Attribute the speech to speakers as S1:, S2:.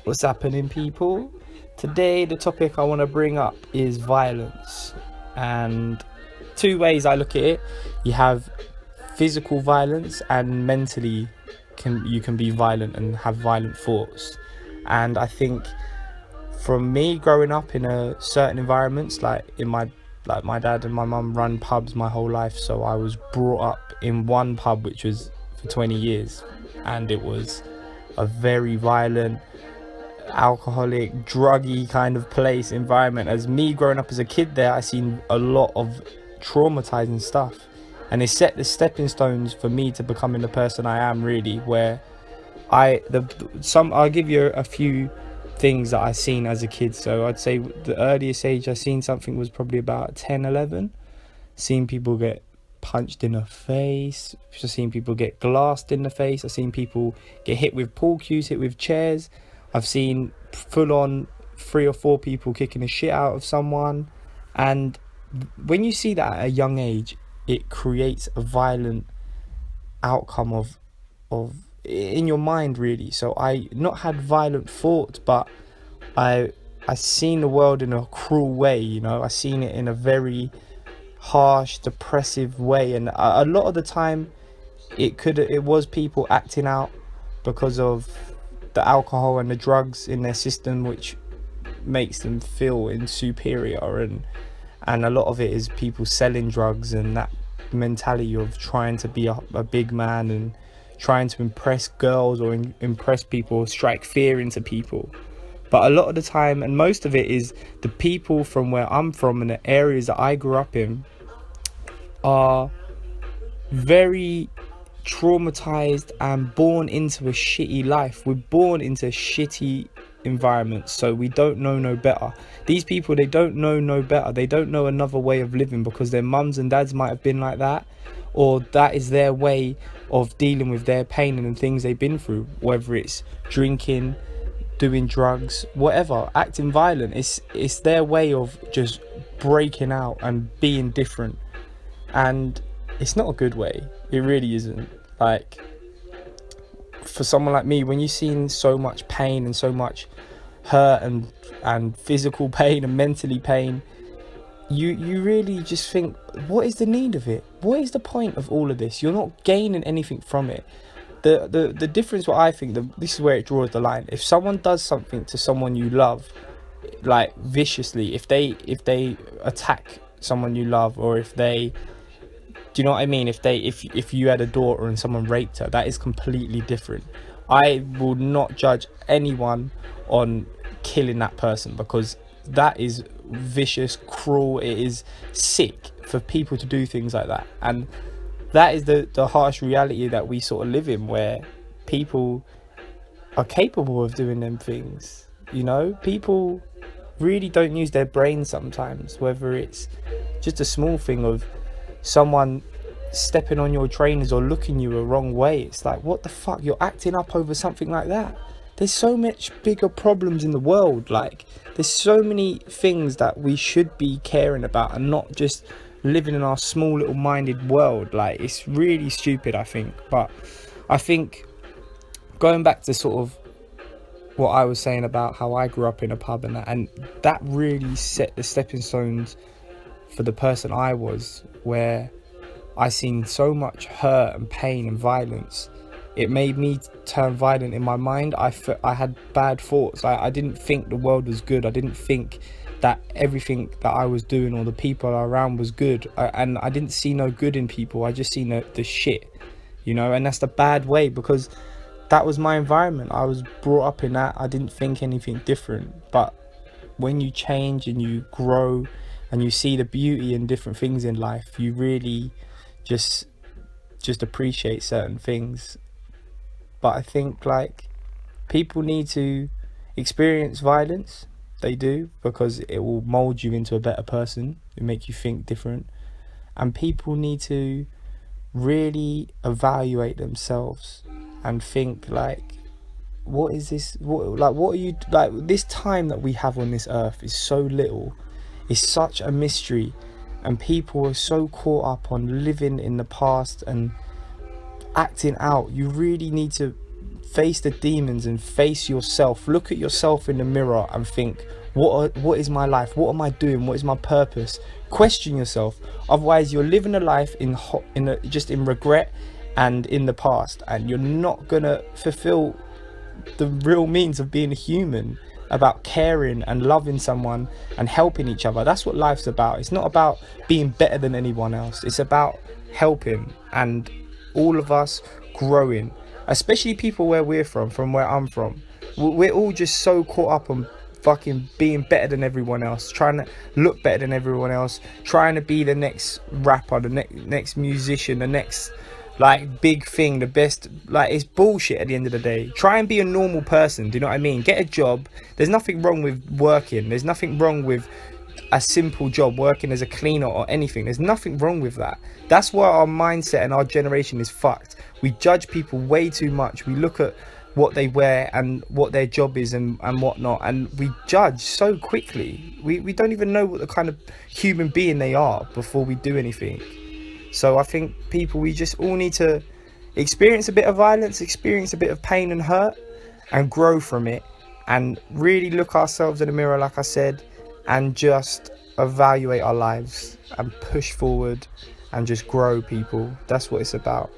S1: What's happening, people? Today, the topic I want to bring up is violence. And two ways I look at it: you have physical violence, and mentally, you can be violent and have violent thoughts. And I think, from me growing up in a certain environments, like my dad and my mum run pubs my whole life, so I was brought up in one pub which was for 20 years, and it was a very violent, alcoholic, druggy kind of place, environment. As me growing up as a kid there, I seen a lot of traumatizing stuff, and it set the stepping stones for me to becoming the person I am, really. Where I'll give you a few things that I seen as a kid. So I'd say the earliest age I seen something was probably about 10, 11. Seen people get punched in the face. I've seen people get glassed in the face. I've seen people get hit with pool cues, hit with chairs. I've seen full on 3 or 4 people kicking the shit out of someone. And when you see that at a young age, it creates a violent outcome of in your mind, really. So I not had violent thoughts, but I seen the world in a cruel way, you know. I seen it in a very harsh, depressive way, and a lot of the time it was people acting out because of the alcohol and the drugs in their system, which makes them feel superior, and a lot of it is people selling drugs and that mentality of trying to be a big man and trying to impress girls or impress people, strike fear into people. But a lot of the time, and most of it, is the people from where I'm from and the areas that I grew up in are very traumatized and born into a shitty life. We're born into shitty environments, so we don't know no better. These people, they don't know no better. They don't know another way of living because their mums and dads might have been like that, or that is their way of dealing with their pain and the things they've been through, whether it's drinking, doing drugs, whatever, acting violent. It's their way of just breaking out and being different, and it's not a good way. It really isn't. Like, for someone like me, when you've seen so much pain and so much hurt and physical pain and mentally pain, you really just think, what is the need of it? What is the point of all of this? You're not gaining anything from it. The difference, what I think, this is where it draws the line. If someone does something to someone you love, like viciously, if they attack someone you love, or if they, do you know what I mean? If you had a daughter and someone raped her, that is completely different. I will not judge anyone on killing that person, because that is vicious, cruel. It is sick for people to do things like that, and that is the harsh reality that we sort of live in, where people are capable of doing them things. You know, people really don't use their brains sometimes, whether it's just a small thing of someone stepping on your trainers or looking you a wrong way. It's like, what the fuck, you're acting up over something like that? There's so much bigger problems in the world. Like, there's so many things that we should be caring about, and not just living in our small little minded world. Like, it's really stupid, I think. But I think, going back to sort of what I was saying about how I grew up in a pub, and that really set the stepping stones for the person I was, where I seen so much hurt and pain and violence. It made me turn violent in my mind. I had bad thoughts. I didn't think the world was good. I didn't think that everything that I was doing or the people around was good. And I didn't see no good in people. I just seen the shit, you know. And that's the bad way, because that was my environment. I was brought up in that. I didn't think anything different. But when you change and you grow and you see the beauty in different things in life, you really just appreciate certain things. But I think, like, people need to experience violence. They do, because it will mold you into a better person. It make you think different. And people need to really evaluate themselves and think, like, what is this? What are you, like, this time that we have on this earth is so little. It's such a mystery, and people are so caught up on living in the past and acting out. You really need to face the demons and face yourself. Look at yourself in the mirror and think, what is my life? What am I doing? What is my purpose? Question yourself. Otherwise, you're living a life just in regret and in the past, and you're not gonna fulfill the real means of being a human, about caring and loving someone and helping each other. That's what life's about. It's not about being better than anyone else. It's about helping and all of us growing, especially people where we're from where I'm from. We're all just so caught up on fucking being better than everyone else, trying to look better than everyone else, trying to be the next rapper, the next musician, the next like big thing, the best. Like, it's bullshit at the end of the day. Try and be a normal person, do you know what I mean? Get a job. There's nothing wrong with working. There's nothing wrong with a simple job, working as a cleaner or anything. There's nothing wrong with that. That's why our mindset and our generation is fucked. We judge people way too much. We look at what they wear and what their job is and whatnot, and we judge so quickly. We don't even know what the kind of human being they are before we do anything. So I think people, we just all need to experience a bit of violence, experience a bit of pain and hurt, and grow from it, and really look ourselves in the mirror, like I said, and just evaluate our lives and push forward and just grow, people. That's what it's about.